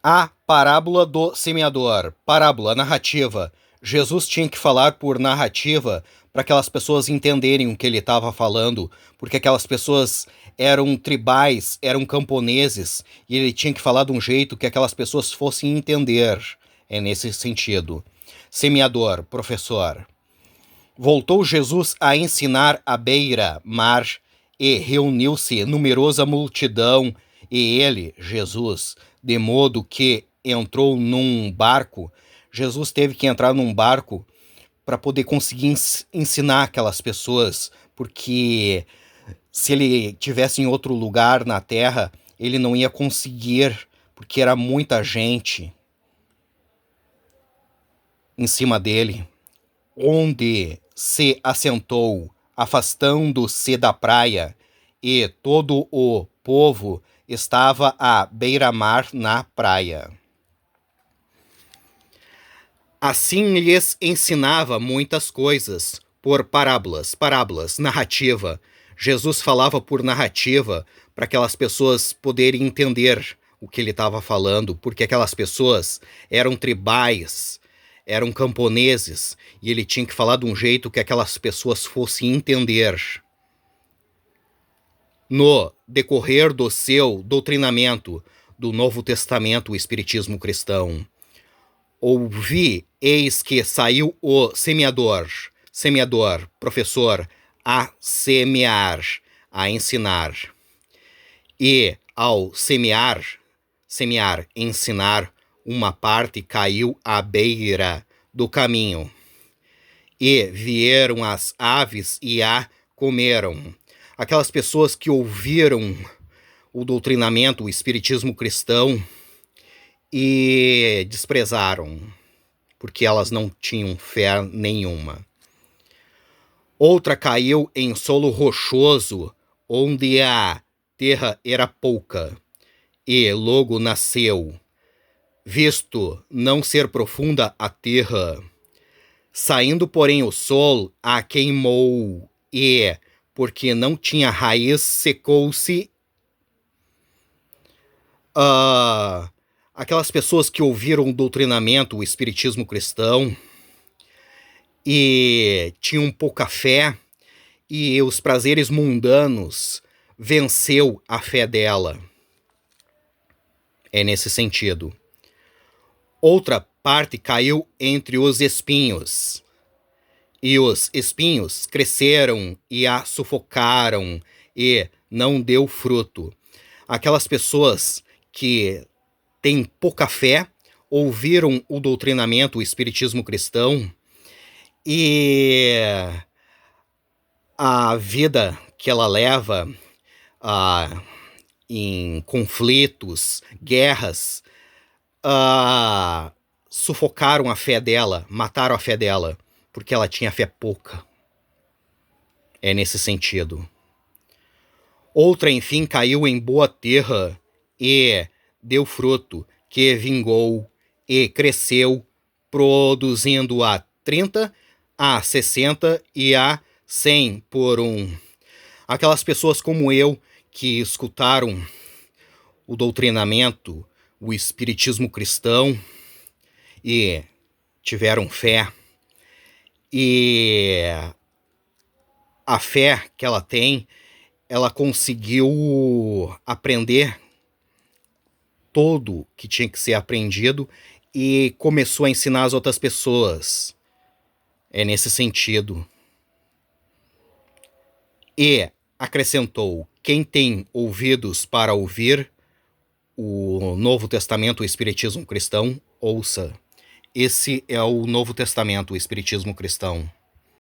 A parábola do semeador. Parábola, narrativa. Jesus tinha que falar por narrativa para aquelas pessoas entenderem o que ele estava falando, porque aquelas pessoas eram tribais, eram camponeses, e ele tinha que falar de um jeito que aquelas pessoas fossem entender. É nesse sentido. Semeador, professor. Voltou Jesus a ensinar à beira-mar e reuniu-se numerosa multidão, e ele, Jesus, de modo que entrou num barco. Jesus teve que entrar num barco para poder conseguir ensinar aquelas pessoas, porque se ele tivesse em outro lugar na terra, ele não ia conseguir, porque era muita gente em cima dele. Onde se assentou, afastando-se da praia, e todo o povo estava à beira-mar na praia. Assim lhes ensinava muitas coisas por parábolas, narrativa. Jesus falava por narrativa para aquelas pessoas poderem entender o que ele estava falando, porque aquelas pessoas eram tribais, eram camponeses, e ele tinha que falar de um jeito que aquelas pessoas fossem entender. No decorrer do seu doutrinamento do Novo Testamento, o Espiritismo cristão, ouvi, eis que saiu o semeador, professor, a semear, a ensinar. E ao semear, ensinar, uma parte caiu à beira do caminho. E vieram as aves e a comeram. Aquelas pessoas que ouviram o doutrinamento, o espiritismo cristão, e desprezaram, porque elas não tinham fé nenhuma. Outra caiu em solo rochoso, onde a terra era pouca, e logo nasceu, visto não ser profunda a terra. Saindo, porém, o sol a queimou, e, porque não tinha raiz, secou-se. Aquelas pessoas que ouviram o doutrinamento, o espiritismo cristão, e tinham pouca fé, e os prazeres mundanos venceu a fé dela. É nesse sentido. Outra parte caiu entre os espinhos, e os espinhos cresceram e a sufocaram, e não deu fruto. Aquelas pessoas que têm pouca fé, ouviram o doutrinamento, o espiritismo cristão, e a vida que ela leva em conflitos, guerras, sufocaram a fé dela, mataram a fé dela, porque ela tinha fé pouca. É nesse sentido. Outra, enfim, caiu em boa terra e deu fruto, que vingou e cresceu, produzindo a 30, a 60 e a 100 por um. Aquelas pessoas como eu que escutaram o doutrinamento, o espiritismo cristão e tiveram fé, e a fé que ela tem, ela conseguiu aprender todo que tinha que ser aprendido e começou a ensinar as outras pessoas. É nesse sentido. E acrescentou: quem tem ouvidos para ouvir o Novo Testamento, o Espiritismo cristão, ouça. Esse é o Novo Testamento, o Espiritismo cristão.